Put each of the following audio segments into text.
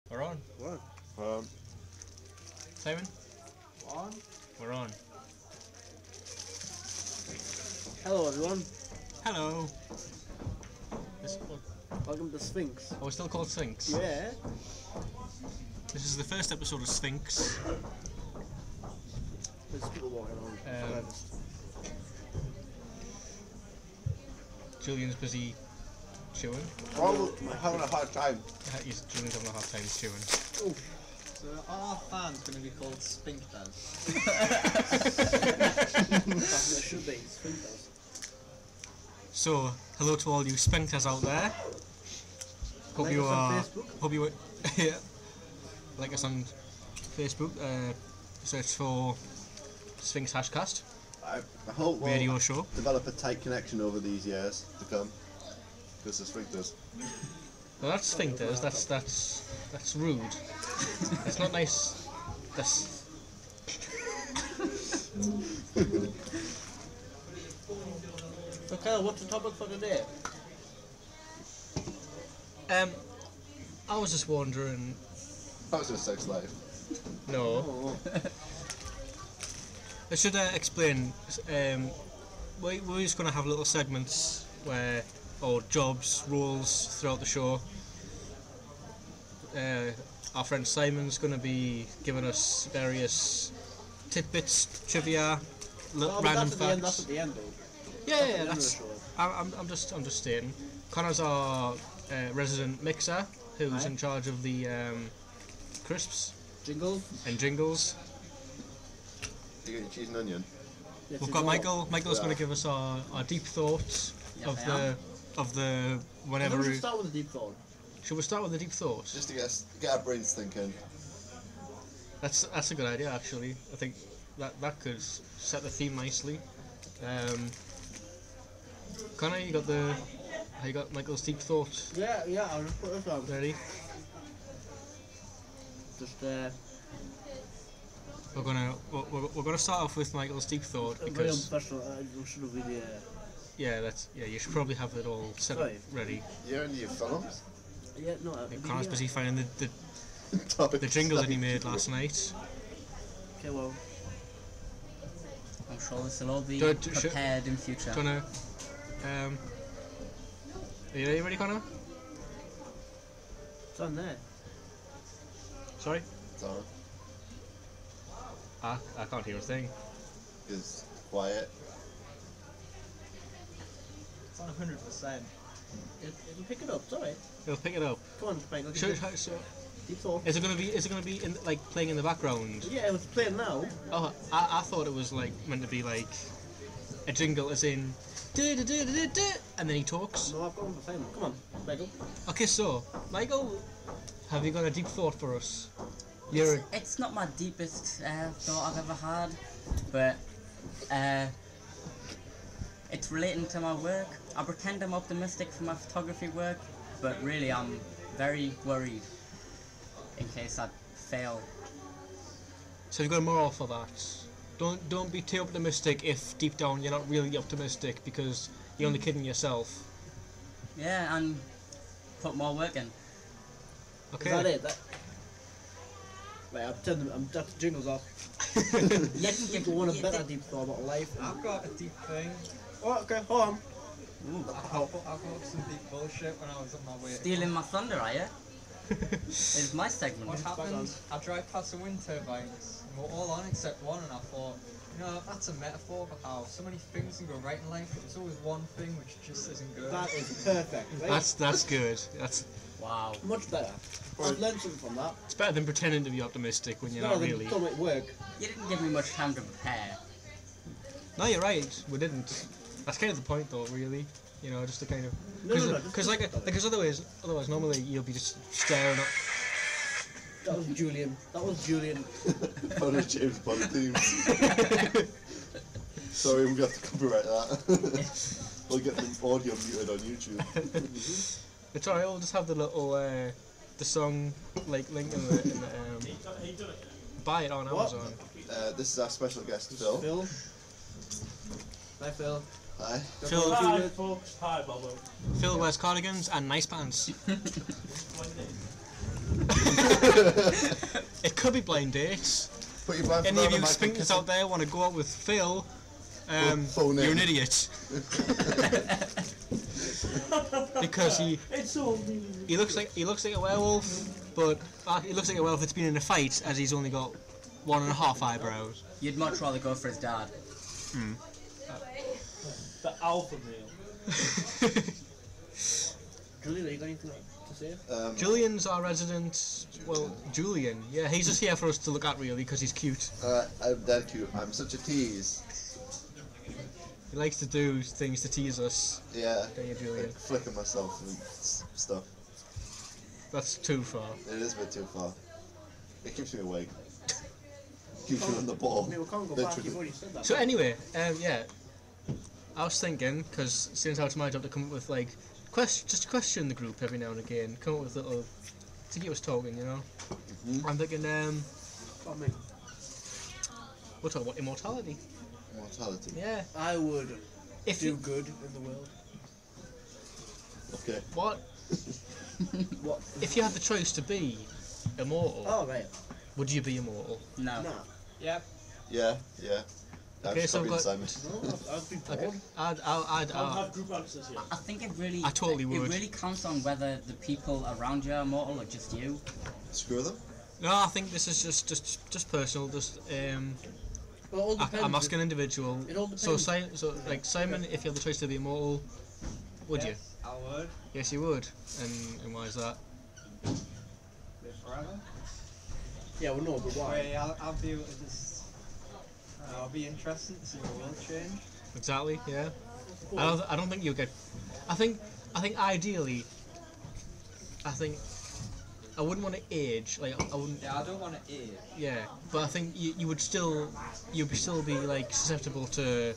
We're on. What? Simon? On? We're on. Hello everyone. Hello. Welcome to Sphynx. Oh, we're still called Sphynx? Yeah. This is the first episode of Sphynx. There's people walking around. Julian's busy chewing. Probably having a hard time. Julian's having a hard time chewing. Oof. So our fan's going to be called Sphincters. That's what it should be. Sphincters. So, hello to all you sphincters out there. Hope Like you us on are. Facebook. Hope you yeah. Like us on Facebook. Search for Sphynx Hashcast I hope we'll radio show. develop a tight connection over these years to come. Because the sphincters. No, that's sphincters. That's rude. That's not nice. That's. Okay, what's the topic for today? I was just wondering. How's your sex life? No. Oh. I should explain. We're just going to have little segments where, or jobs, roles throughout the show. Our friend Simon's going to be giving us various tidbits, trivia, random facts. That's at the end, though. Yeah, That's that's. at the end of the show. I'm just stating. Connor's our resident mixer, who's in charge of the crisps Jingle. and jingles. You get your cheese and onion? Yes, We've it's got all- Michael. Michael's Yeah. going to give us our deep thoughts Yes, of I the am. whenever. Why don't we start with a deep thought? Should we start with the deep thoughts? Just to get our brains thinking. That's a good idea, actually. I think that could set the theme nicely. Connor, you got Michael's deep thought Yeah, I'll just put this on. ready? Just, We're gonna start off with Michael's deep thought very because unprofessional. We should have really, you should probably have it all set up Right. ready. You're into your films? yeah, no, Connor's busy finding Topic the jingle that he slightly made too last night. Okay, well, I'm sure this will all be Do- prepared in future. Connor, are you ready, Connor? it's on there. Sorry, So, I can't hear a thing. it's quiet. It's on 100%. It'll pick it up, it's alright. He'll pick it up. Come on, Michael. Deep thought. Is it gonna be in, like playing in the background? Yeah, it was playing now. Oh, I thought it was like meant to be like a jingle, as in "Du-du-du-du-du-du," and then he talks. No, I've got one for Simon. Come on, Michael. Okay, so Michael, have you got a deep thought for us? It's not my deepest thought I've ever had, but it's relating to my work. I pretend I'm optimistic for my photography work, but really I'm very worried in case I fail. So you've got a moral for that. Don't be too optimistic if deep down you're not really optimistic because you're only kidding yourself. Yeah, and put more work in. Okay. Is that it? Right, that's the jingles off. You can give You want a better deep thought about life. I've got a deep thing. Oh, okay, hold on. I've got some deep bullshit when I was on my way. stealing my thunder, are you? It's my segment. What happened? I drive past the wind turbines, and we're all on except one, and I thought, you know, that's a metaphor for how so many things can go right in life, but there's always one thing which just isn't good. That is perfect. Right? That's good. Wow. Much better. I've learned something from that. It's better than pretending to be optimistic when you're Better not than really. don't make work. You didn't give me much time to prepare. No, you're right. We didn't. That's kind of the point, though. Really, you know, just to kind of. No. Because otherwise, normally you'll be just staring at. That was Julian. On a James Bond theme. Sorry, we're going to have to copyright that. We'll get the audio muted on YouTube. It's alright. We'll just have the little the song like link in the buy it on What? Amazon. This is our special guest, Phil. Phil. Hi, Phil. Hi. Phil, Hi folks, hi Bobo. Phil wears cardigans and nice pants. It could be blind dates. Put your blindfold Any on of you and Mike can sphincters kiss out there want to go out with Phil? phone You're in. an idiot. Because he looks like a werewolf, but he looks like a werewolf that's been in a fight, as he's only got 1.5 eyebrows. You'd much rather go for his dad. The alpha male. Julian, have you got anything to say? Julian's our resident. Well, Julian. Yeah, he's just here for us to look at really because he's cute. I'm dead cute. I'm such a tease. He likes to do things to tease us. Yeah. Don't you, Julian? Like flicking myself and stuff. That's too far. It is a bit too far. It keeps me awake. Keeps me on the ball. I mean, we can't go back. You've already said that. So anyway, yeah, I was thinking because since it's my job to come up with like just question the group every now and again, come up with little to keep us talking, you know. I'm thinking we'll talk about immortality. Immortality. Yeah. I would If do you good in the world. Okay. what What? if you had the choice to be immortal, Oh, right. would you be immortal? No. Nah. Yep. Yeah. Okay, so I've I've got- Simon. No, I'd be bored. Okay. I'd Can't have group answers here. I think it really. I totally It would. really counts on whether the people around you are immortal or just you. Screw them. No, I think this is just personal. Just Well, it all depends. I'm asking individual. It all So depends. like Simon, if you had the choice to be immortal, would you? Yes, I would. Yes, you would. And why is that? Live forever. Yeah, well, no, but why? Wait, I'll be able to just. I'll be interested to see the world change. Exactly. Yeah. I don't think you'll get. I think ideally. I wouldn't want to age. Like I wouldn't. Yeah, I don't want to age. Yeah, but I think you would still be like susceptible to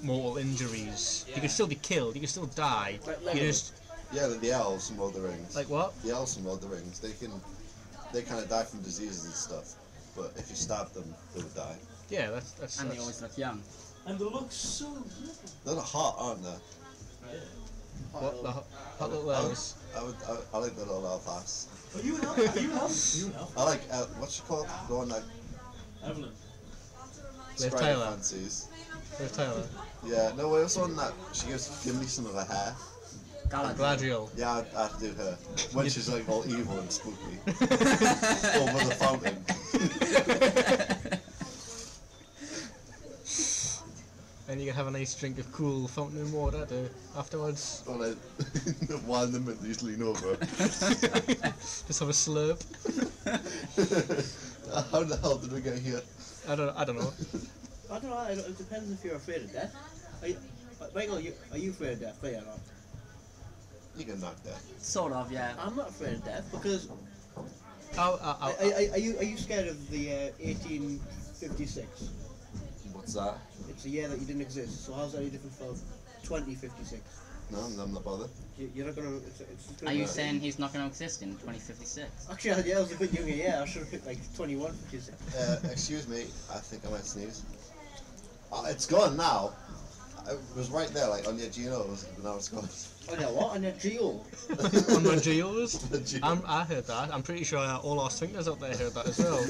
mortal injuries. You Yeah. could still be killed. You could still die. Like You Lego. just Yeah, the elves from Lord of the Rings. like what? The elves from Lord of the Rings. They kind of die from diseases and stuff. But if you stab them, they would die. Yeah, that's. And they always look young. And they look so good. They're hot, aren't they? What the hot little elves. I like the little elf ass. Are you an elf? Are you an elf? Are you an elf? I like what's she called? The one that Evelyn. Liv Scry Tyler. fancies. Liv Tyler. Yeah, no, it was one that she give me some of her hair. Galadriel. Gladriel. Yeah, I have to do her when she's like all evil and spooky over the fountain. And you can have a nice drink of cool fountain water afterwards. Or like while in the middle, you just lean over. Just have a slurp. How the hell did we get here? I don't know. I don't know. It depends if you're afraid of death. Michael, are you afraid of death? But yeah, not. You can knock that. Sort of, yeah. I'm not afraid of death because. Are Are you scared of the 1856? What's that? It's a year that you didn't exist. So how's that any different from 2056? No, I'm not bothered. You're not gonna. It's gonna Are you be- saying he's not going to exist in 2056? Actually, yeah, I was a bit younger. Yeah, I should have picked like 2156. Excuse me, I think I might sneeze. It's gone now. It was right there, like on the edge of your nose, but now it's gone. Oh yeah, what? On your geo? on my geos? The geo. I heard that. I'm pretty sure all our sphincters out there heard that as well.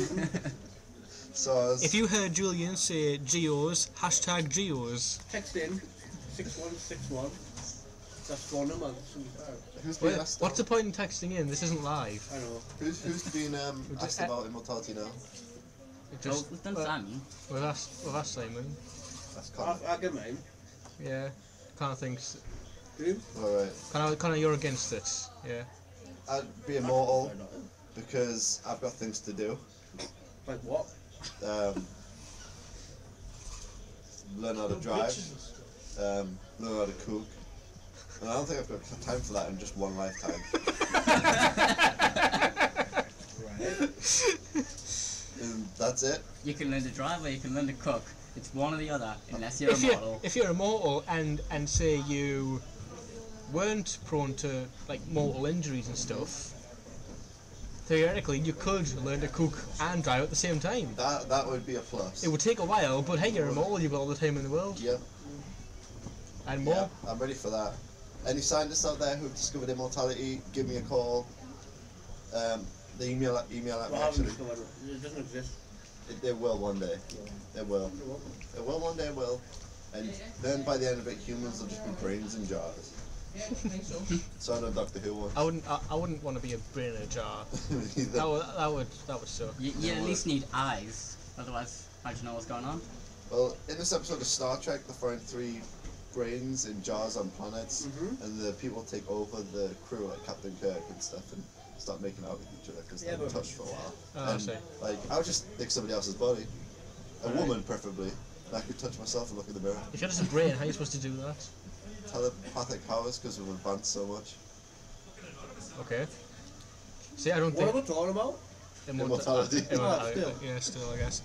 So I was, If you heard Julian say geos, hashtag geos. Text in 6161. That's phone number. who's being Wait, asked? what's the point in texting in? This isn't live. I know. Who's being asked about immortality now? It just, We've done Simon. we've asked Simon. That's Connor. I'll get mine. Yeah. Kind of thinks. Do? All right. Kind of you're against it. Yeah. I'd be immortal because I've got things to do. Like what? Learn how to drive. Learn how to cook. And I don't think I've got time for that in just one lifetime. And that's it. You can learn to drive or you can learn to cook. It's one or the other, unless you're immortal. If you're immortal and say you weren't prone to like mortal injuries and stuff, theoretically you could learn to cook and drive at the same time. That would be a plus. It would take a while, but hey, you're immortal. You've got all the time in the world Yep. and more. Yeah, I'm ready for that. Any scientists out there who've discovered immortality, give me a call. The email at me Well, I haven't actually. discovered it. It doesn't exist. It will one day. It will. It will one day. It will. And then by the end of it, humans will just be brains in jars. So I know Doctor Who one. I wouldn't want to be a brain in a jar. Either. That would suck. You at least need eyes, otherwise how'd you know what's going on? Well, in this episode of Star Trek, they find 3 brains in jars on planets, and the people take over the crew, like Captain Kirk and stuff, and start making out with each other because they're touched for a while. Oh, I and, see. like, I would just take somebody else's body, a woman preferably, and I could touch myself and look in the mirror. If you're just a brain, how are you supposed to do that? Telepathic powers because we've advanced so much. Okay. See, I don't What think are we talking about? Immortality. Still. Yeah, still, I guess.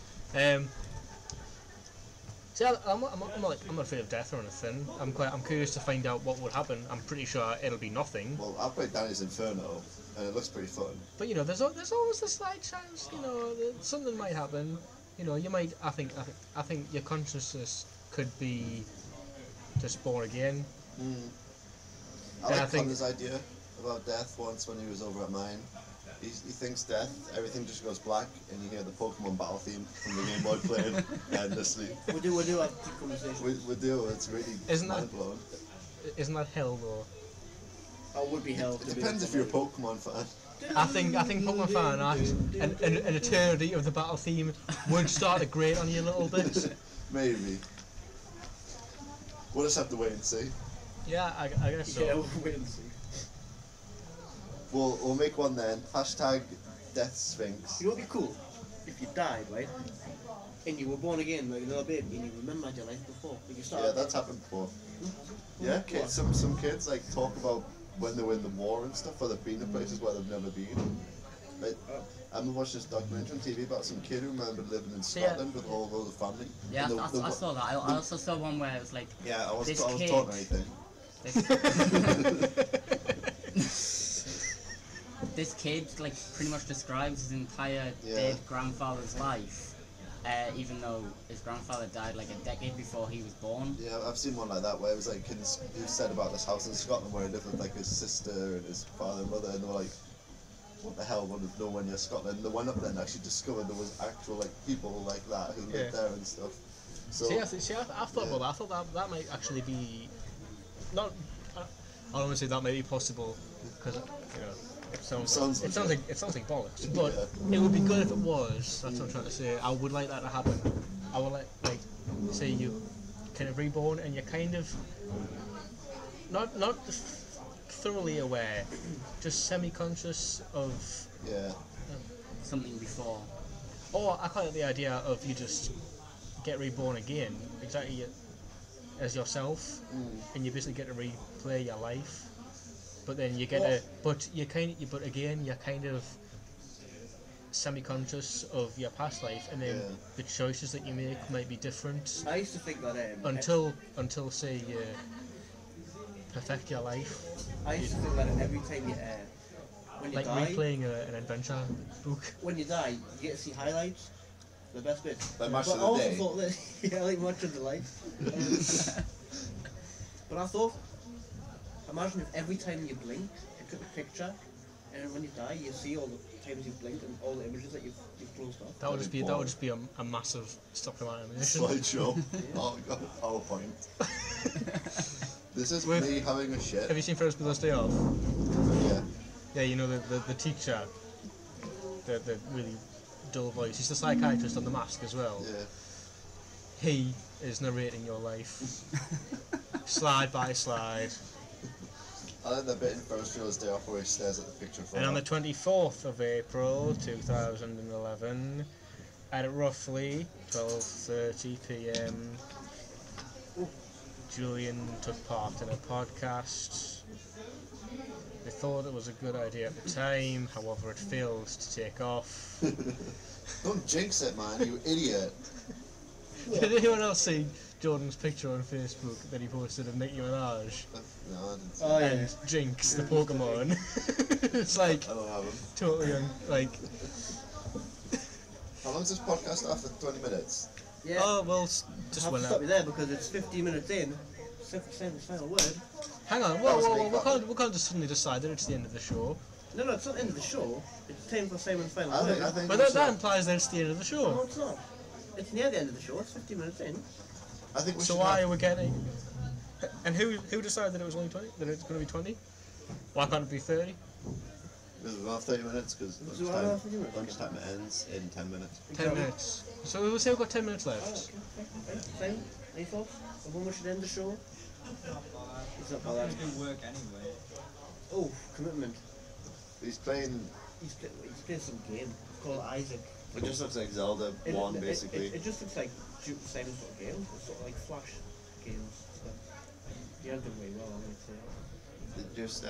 See, I'm not afraid of death or anything. I'm curious to find out what would happen. I'm pretty sure it'll be nothing. Well, I've played Danny's Inferno, and it looks pretty fun. But you know, there's always the slight chance. You know, that something might happen. You know, you might. I think your consciousness could be just born again. I Yeah, I like think- Connor's idea about death once when he was over at mine. He thinks death, everything just goes black, and you hear the Pokemon battle theme from the Game Boy playing endlessly. We do have a conversation. We do, it's really Isn't that- mind blowing. Isn't that hell though? I would be held. It depends if you're a Pokemon fan. I think Pokemon Fan Act and an eternity of the battle theme would start to grate on you a little bit. Maybe. We'll just have to wait and see. Yeah, I guess so. Yeah, we'll wait and see. We'll make one then. Hashtag Death Sphinx. You know what'd be cool? If you died, right? And you were born again like a little baby and you remembered your life before. Like you started. Yeah, that's happened before. Yeah, kids, some kids like talk about when they were in the war and stuff, or they've been to places where they've never been. Like, I watched this documentary on TV about some kid who remembered living in Scotland with all the family. Yeah, And I saw that. I also saw one where it was like Yeah, I was this taught kid- anything. This kid like pretty much describes his entire Yeah. dead grandfather's life, even though his grandfather died like a decade before he was born. Yeah, I've seen one like that where it was like kids who said about this house in Scotland where he lived with like his sister and his father and mother, and they were like, what the hell, want to know when you're Scotland? And they went up there and actually discovered there was actual like people like that who lived there and stuff. So See, I thought about that. I thought that might actually be not. I don't want to say that may be possible because you know it sounds like bollocks. But it would be good if it was. That's what I'm trying to say. I would like that to happen. I would like say you kind of reborn and you're kind of not thoroughly aware, just semi-conscious of. yeah. Something before. Or I quite like the idea of you just get reborn again, exactly as yourself, and you basically get to replay your life. But then you get but again you're kind of semi-conscious of your past life, and then the choices that you make might be different I used to think that until say you perfect your life, I used to think that every time you when you like die, replaying an adventure book. when you die, you get to see highlights, the best bits. Like Match But of I the also Day. thought that yeah, like much of the life. But I thought, imagine if every time you blink, you took a picture, and when you die, you see all the times you've blinked and all the images that you've closed off. That would just be a massive stop of animation. Slideshow. Oh god, PowerPoint. This is With- me having a shit. Have you seen Ferris Bueller's Day Off? Yeah. Yeah, you know the teacher, the really dull voice. He's the psychiatrist on The Mask as well. Yeah. He is narrating your life, slide by slide. I like that bit in Ferris Bueller's Day Off where he stares at the picture for And on the 24th of April 2011, at roughly 12:30 p.m, Julian took part in a podcast. They thought it was a good idea at the time, however it failed to take off. Don't jinx it, man, you idiot. Did anyone else see Jordan's picture on Facebook that he posted of Nicki Minaj No, I didn't see Oh yeah. and Jinx, the Pokemon? It's like I don't have him. totally like, How long is this podcast after? 20 minutes? Yeah. oh well, I just have went to out. stop you there because it's 15 minutes in. Saying the final word. Hang on, That was whoa, me, we can't just suddenly decide that it's the end of the show. No, it's not the end of the show. It's time for Simon's final I word. think But we that should- implies that it's the end of the No, show. it's not. It's near the end of the show. It's 50 minutes in. I think we So should why have- are we getting? And who decided that it was only 20? That it's going to be 20? Why can't it be 30? Because we've got 30 minutes, because Do you want to have 30 minutes? lunchtime ends in 10 minutes. 10 minutes. So we'll say we've got 10 minutes Oh, left. okay. Right, Simon, any thoughts of when we should end the show? It's not I'm bad. gonna do work anyway. Oh, commitment. He's playing, He's playing some game called Isaac. it just looks like Zelda 1, basically. It just looks like Simon's got a game. It's sort of like Flash games. But he has done really well, I would say. They just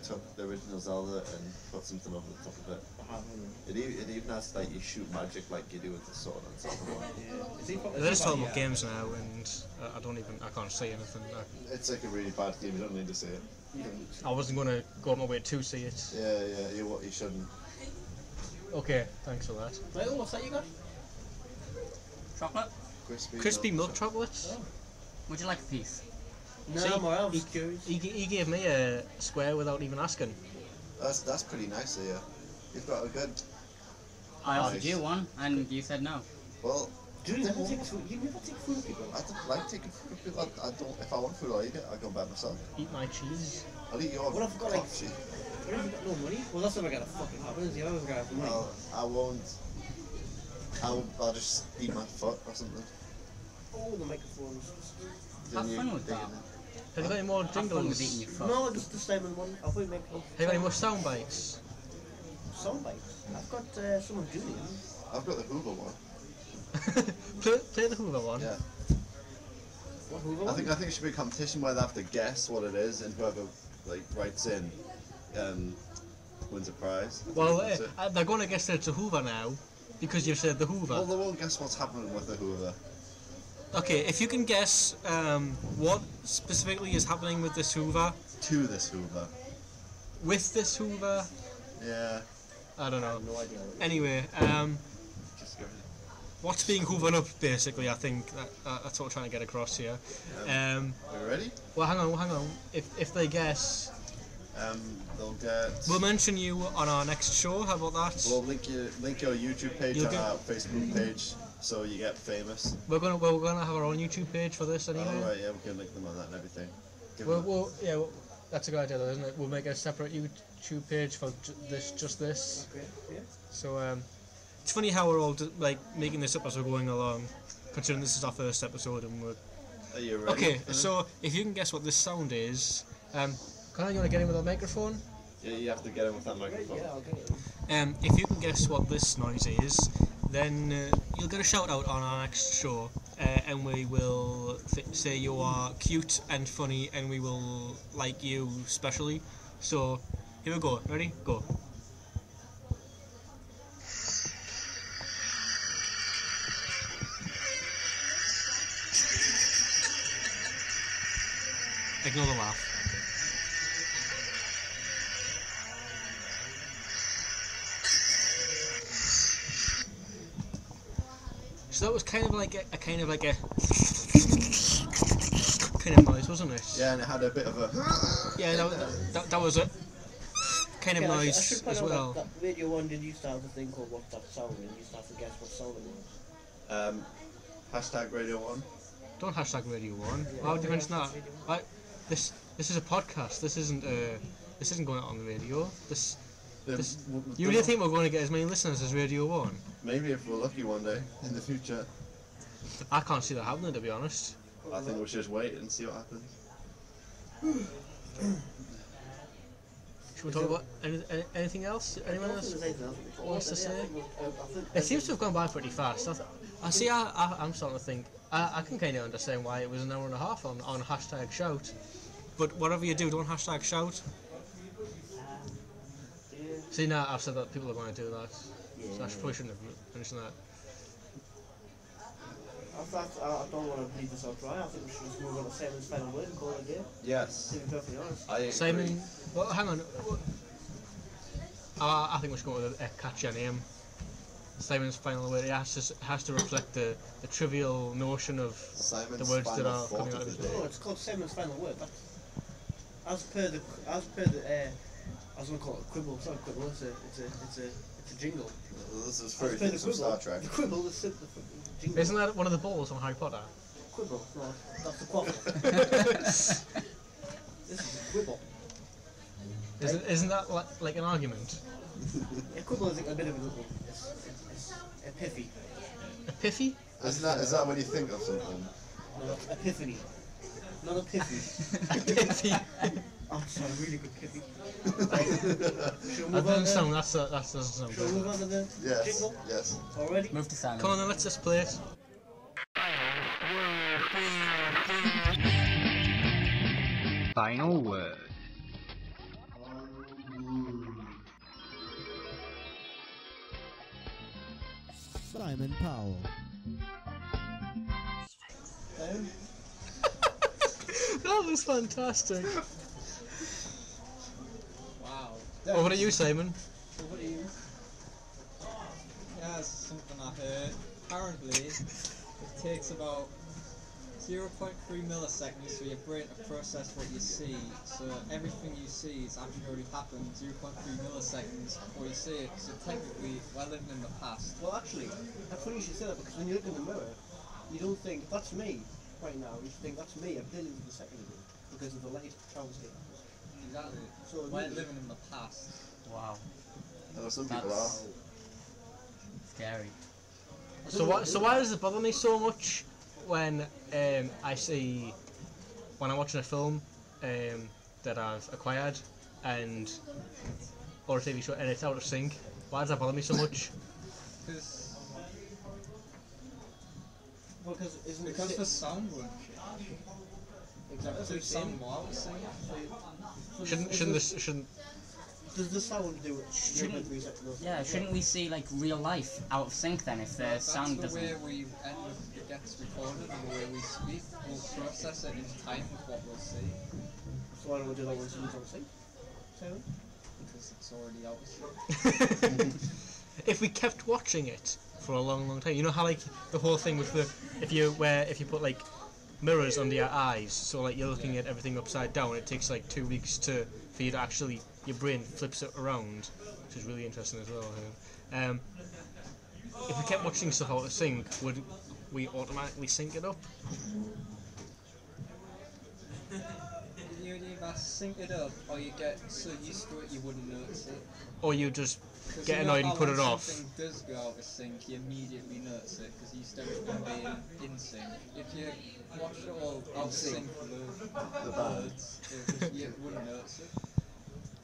took the original Zelda and put something over the top of it. I haven't. It even has like you shoot magic like you do with the sword and stuff. Yeah. Is he probably? They're just talking about games now, and I can't say anything. It's like a really bad game. You don't need to see it. I wasn't going to go on my way to see it. Yeah, you shouldn't. Okay, thanks for that. Michael, what's that you got? Chocolate? Crispy milk chocolates. Would you like a piece? No, See, more. I was curious. He gave me a square without even asking. That's pretty nice of you. You've got a good. I offered Nice. you one, and you said no. Well, Do you never take food? You never take food, people. I don't like taking food from people. I don't. If I want food, I'll eat it. I go buy it myself. Eat my cheese. I'll eat your What if I've got, like- coffee. What if you got no money? Well, that's never gonna fucking happen. Is the other's gonna have money. I won't. I'll just eat my foot or something. Oh, the microphones. Have fun with that. Have you got any more Have fun with jingles? eating your foot. No, just the Simon one. I'll put it Have you got any more sound bites? sound bites. I've got someone doing it. I've got the Hoover one. play the Hoover one. Yeah. What Hoover I one? think it should be a competition where they have to guess what it is, and whoever like writes in wins a prize. I think Well, that's it. they're going to guess that it's a Hoover now, because you've said the Well, Hoover. they won't guess what's happening with the Hoover. Okay, if you can guess what specifically is happening with this Hoover, To this Hoover. with this Hoover, Yeah. I don't know. No idea. Anyway, Just go ahead. what's being hoovered up, basically, I think that's what we're trying to get across here. Are you ready? Well, hang on. If they guess, They'll get. we'll mention you on our next show. How about that? We'll link your YouTube page You'll on get- our Facebook page, so you get famous. We're gonna have our own YouTube page for this anyway. Alright, yeah, we can link them on that and everything. Give them Well, that's a good idea, though, isn't it? We'll make a separate YouTube page for just this. Okay, yeah. So it's funny how we're all making this up as we're going along, considering this is our first episode and we're. Are you ready? Okay, so if you can guess what this sound is, Connor, you want to get in with a microphone? Yeah, you have to get in with that Right, microphone. yeah, I'll get it. If you can guess what this noise is, then you'll get a shout out on our next show, and we will say you are cute and funny, and we will like you specially. So here we go. Ready? Go. Ignore the laugh. So that was kind of like a kind of noise, wasn't it? Yeah, and it had a bit of a. Yeah, that was a kind of Okay, I noise should point as out well. that Radio 1 did used to have a thing called What's That Sound, and you used to have to guess what sound it was. Hashtag Radio 1. Don't hashtag Radio 1. Why would you mention that? This is a podcast. This isn't going out on the radio. You really think we're going to get as many listeners as Radio 1? Maybe if we're lucky one day in the future. I can't see that happening, to be honest. I think we should just wait and see what happens. Should we talk about anything else? Anyone else wants to say? It seems to have gone by pretty fast. I'm starting to think. I can kind of understand why it was an hour and a half on hashtag shout. But whatever you do, don't hashtag shout. See, now I've said that people are going to do that. So I probably shouldn't have mentioned that. I don't want to leave this out dry. I think we should just move on to Simon's final word and call it a day. Yes. To be perfectly honest. I agree. Simon, well, hang on. I think we should go with a catchier name. Simon's final word. It has to reflect the trivial notion of Simon's the words that final are thought coming out of of the his day. No, it's called Simon's final word. That's as per the I was gonna call it a quibble. It's not a quibble. It's a jingle. This is I was very playing things the from Star Trek. The quibble, the fucking jingle. Isn't that one of the balls from Harry Potter? Quibble? No, that's the quaffle. This is a quibble. Isn't that like an argument? A quibble is like a bit of a little. It's a pithy. A pithy? Is that when you think of something? No, epiphany. Not a pithy. A pithy. Oh, it's a really good pithy. That doesn't sound. That doesn't sound Shall we move good. on to the Yes. jingle? Yes. Already? Move to Simon. Come on, then let's just play it. Final word. Simon Powell. That was fantastic. Wow. Over to you, Simon. What do you? Yeah, it's something I heard. Apparently, it takes about 0.3 milliseconds for your brain to process what you see. So everything you see is actually already happened 0.3 milliseconds before you see it. So technically, we're living in the past. Well, actually, that's funny you should say that because when you look in the mirror, you don't think that's me right now. You think that's me a billion of a second ago because of the light travels here. Exactly. So We're really- living in the past. Wow. I know some people are. That's scary. So why does it bother me so much when I see when I'm watching a film that I've acquired or a TV show and it's out of sync? Why does that bother me so much? Because Because the sound won't exactly. change. The sound more out of sync. Shouldn't Does the sound do it? Shouldn't- Yeah, shouldn't we see like real life out of sync then if the That's sound the doesn't? way it gets recorded and the way we speak. We'll process it in time with what we'll see So why don't we do that when someone's on sync? Simon? because it's already out of sync. if we kept watching it for a long time, you know how like the whole thing with the if you put like mirrors under your eyes, so like you're looking at everything upside down, it takes like 2 weeks for you to actually your brain flips it around, which is really interesting as well. Yeah. If we kept watching stuff out of sync, would we automatically sync it up? You'd either sync it up or you get so used to it you wouldn't notice it. Or you just 'Cause get you know annoyed and how put when it off? something does go out of sync, you immediately notice it because you used to everything being in sync. If you watch it all out of sync with the birds, you wouldn't notice it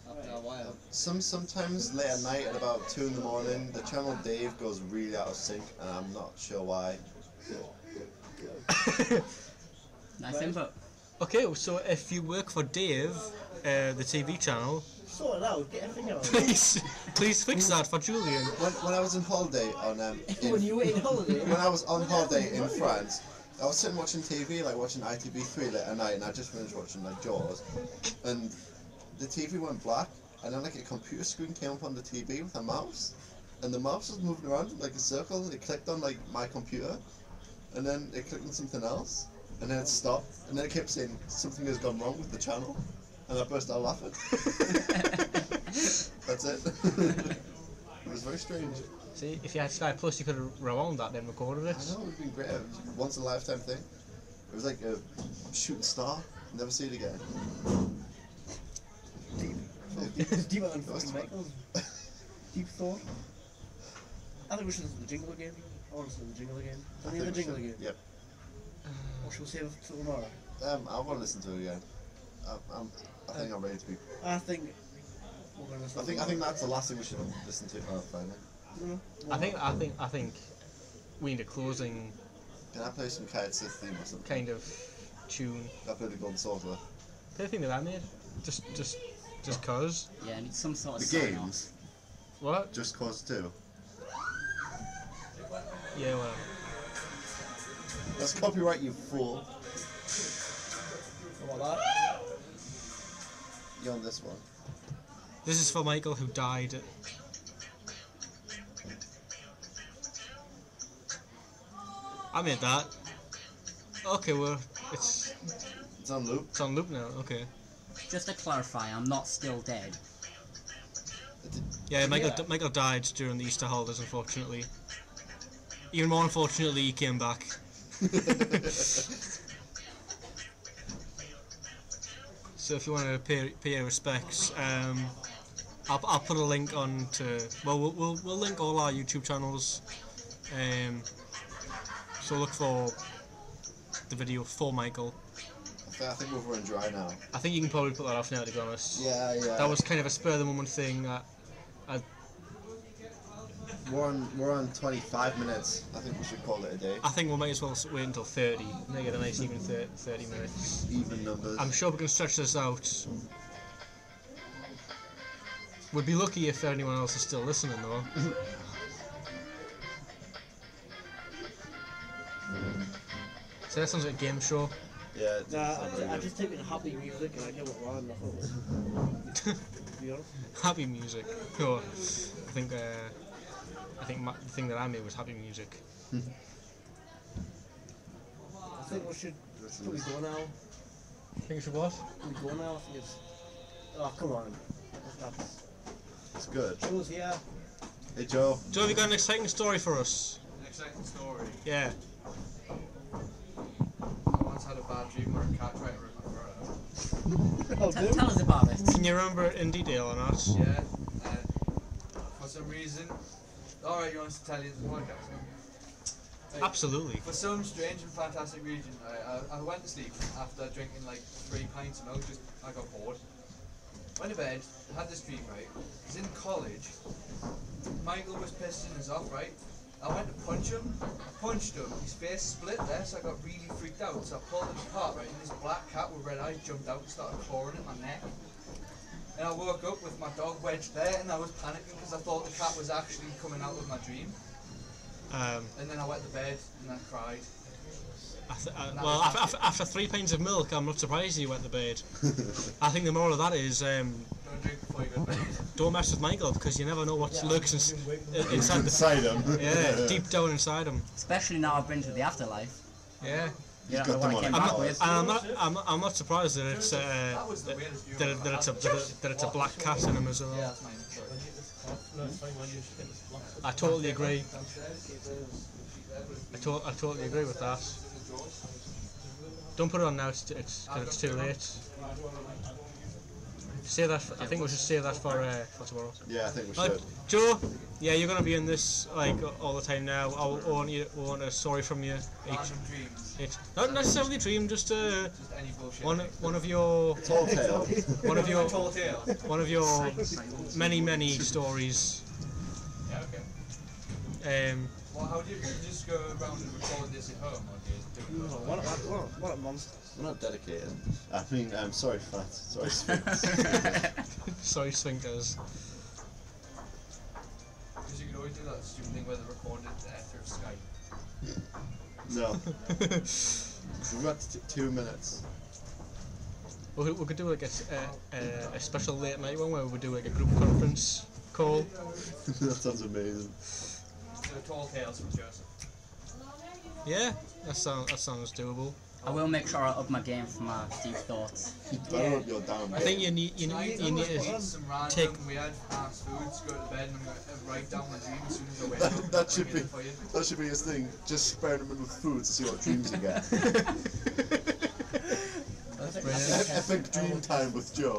after a while. Sometimes late at night at about 2 in the morning, the channel Dave goes really out of sync, and I'm not sure why. Nice input. Okay, so if you work for Dave, the TV channel, Sort it out, get a finger on it. please fix that for Julian. When I was on holiday When you were in holiday, when I was on holiday in France, I was sitting watching TV, like watching ITV3 late at night, and I just finished watching like Jaws, and the TV went black, and then like a computer screen came up on the TV with a mouse, and the mouse was moving around like a circle. It clicked on like my computer, and then it clicked on something else, and then it stopped, and then it kept saying something has gone wrong with the channel, and I burst out laughing. That's it. It was very strange. See, if you had Sky Plus, you could have rewound that then recorded I it. know, it would have been great. It was a once in a lifetime thing. It was like a shooting star. Never see it again. deeper than fucking Michael's. Deep thought. I think we should listen to the jingle again. I want to listen to the jingle again. I Any other think we jingle should. again? Yep. Or shall we save it till tomorrow? I want to listen to it again. I think I'm ready to be. I think we're going to listen I think that's the last thing we should listen to. Oh, finally. I think we need a closing Can I play some Kite Sith theme or something? kind of tune. I played the Golden Sorcerer. Play the thing that I made. Just cause. Yeah, I need some sort of The sign off. games, What? Just Cause 2. Yeah, well. That's copyright, you fool. What about that? You're on this one. This is for Michael who died. I made that. Okay, well, it's It's on loop. on loop now. Okay. Just to clarify, I'm not still dead. Yeah, Michael died during the Easter holidays, unfortunately. Even more unfortunately, he came back. So if you want to pay your respects, I'll put a link on to. Well, we'll link all our YouTube channels. So look for the video for Michael. I think we're running dry now. I think you can probably put that off now, to be honest. Yeah. That was kind of a spur of the moment thing. We're on 25 minutes. I think we should call it a day. I think we might as well wait until 30. Make it a nice even 30 minutes. Even numbers. I'm sure we can stretch this out. We'd be lucky if anyone else is still listening, though. So that sounds like a game show. Yeah. I just typed in happy music and I know what rhymed. I thought it was. To be honest. Happy music. Oh, I think the thing that I made was happy music. I think we should probably go now. Think you should what? We go now. I think it's. Oh come on. It's good. Joe's here. Hey Joe. Joe, have you got an exciting story for us? An exciting story. Yeah. I once had a bad dream where a cat tried to rip my throat out. Tell us about it. Can you remember it in detail or not? Yeah. For some reason. Alright, you want us to tell you the podcast? Like, Absolutely. For some strange and fantastic reason, I went to sleep after drinking like 3 pints of milk. I got bored. Went to bed, had this dream, right? I was in college. Michael was pissing us off, right? I went to punch him. I punched him. His face split there, so I got really freaked out. So I pulled him apart, right? And this black cat with red eyes jumped out and started clawing at my neck. And I woke up with my dog wedged there, and I was panicking because I thought the cat was actually coming out of my dream. And then I went to bed and I cried. Well, after 3 pints of milk, I'm not surprised you went to bed. I think the moral of that is Don't drink before you go to bed. don't mess with Michael, because you never know what lurks inside him. Yeah, deep down inside him. Especially now I've been to the afterlife. Yeah. You don't got know what them I on came a back call. with. And I'm not surprised that it's That was the weirdest view that it's a black cat in him as well. Yeah, that's mine. Sorry. No, it's fine when you get this block. I totally agree. I totally agree with that. Don't put it on now. It's too late. Say that. I think we should save that for tomorrow. Yeah, I think we should. Joe, yeah, you're gonna be in this like all the time now. I want a story from you. Random dreams. Not necessarily a dream, just Just any bullshit. one of your Tall tale. one of your Tall tale. one of your many stories. Yeah, okay. Well, how do you just go around and record this at home, or do you do it? What a monster. We're not dedicated. I mean, I'm sorry, Fat. Sorry, Sphynx. sorry, Sphincters. Because you could always do that stupid thing where they recorded through Skype. No. We've got 2 minutes. We could do like a special late night one where we do like a group conference call. That sounds amazing. So Tall Tales from Joseph. Yeah, that sounds doable. I will make sure I up my game for my deep thoughts. You better up your down. I think you need Eat to some random take. weird fast foods, go to bed, and I'm going to write down my dreams as soon as I wake up. That should Bring be it for you. that should be his thing. Just experiment with food to see what dreams you get. Epic dream time with Joe.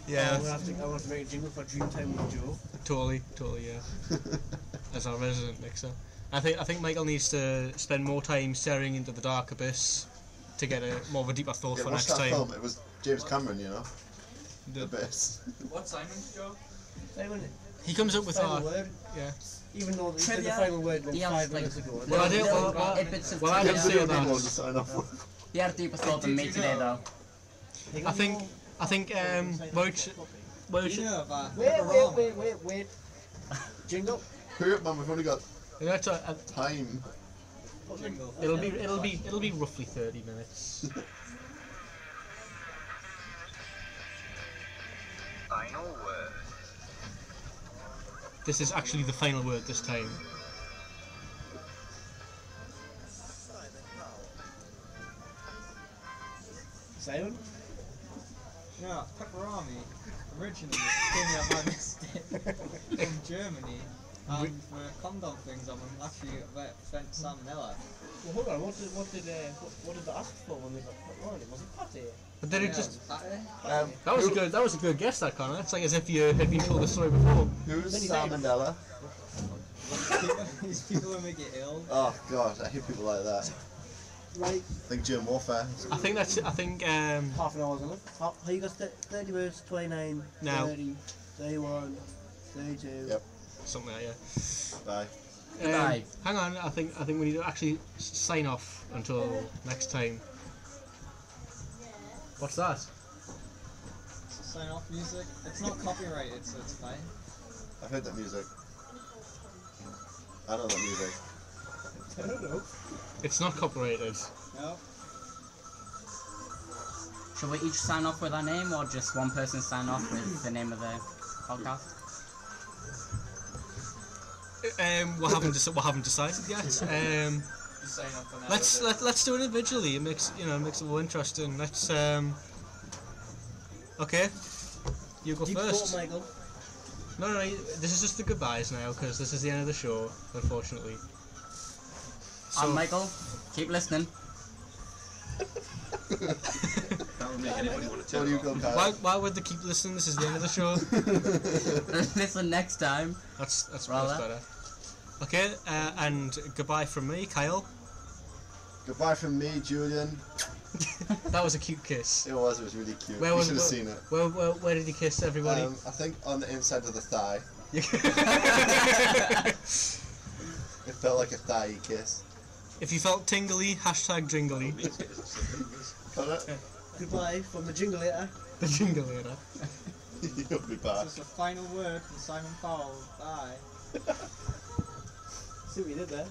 Yeah, I want to make a jingle for Dream Time with Joe. totally, yeah. As our resident mixer. I think Michael needs to spend more time staring into the dark abyss to get more of a deeper thought Yeah, for watch next that time. film. It was James Cameron, you know. The best. What's Simon's job? Simon, He comes up with final our word. yeah. Even though he said the Trivia. final word like He has, 5 like, minutes ago. Well, I did. Little Well, tidbits of well, I did trivia. say Everyone to that. sign off with. He had a deeper thought than me today, though. I think Roach. You know about Wait. Jingle. Hurry up, man. We've only got That's time. jingle. it'll be roughly 30 minutes. Final word. This is actually the final word this time. Simon? Yeah, pepperoni. originally came out by mistake from Germany, and for condom things, I'm actually sent Sam Miller. Well, hold on. What did they ask for when they got put on? Was it patty? But then it Yeah, just Patty. that was a good guess, that Connor. It's like as if you had been told the story before. Who's Many Salmonella? These people who make it ill. Oh god, I hate people like that. Right. Like germ warfare. I think Half an hour, isn't it? How you got 30 minutes, 29, Now. 30, 31, 32. Yep. something like that. Bye. Goodbye. Hang on, I think we need to actually sign off until next time. What's that? It's a sign off music. It's not copyrighted, so it's fine. I've heard that music. I know that music. I don't know. It's not copyrighted. No. Shall we each sign off with our name, or just one person sign off with the name of the podcast? We haven't decided yet. Just saying up for now. Let's do it individually. It makes it more interesting. Let's okay. You go Deep first. thought, Michael. No, this is just the goodbyes now because this is the end of the show, unfortunately. I'm Michael. Keep listening. That would make anybody want to What turn do you it go, off. Kyle? Why would they keep listening? This is the end of the show. Listen next time. That's Rather. better. Okay, and goodbye from me, Kyle. Goodbye from me, Julian. That was a cute kiss. It was really cute. Where You was- should have where- seen it. Where did you kiss everybody? I think on the inside of the thigh. It felt like a thigh kiss. If you felt tingly, #jingly. Got it? Goodbye from the jingleator. The jingleator. You'll be back. Just a final word from Simon Powell. Bye. See what you did there?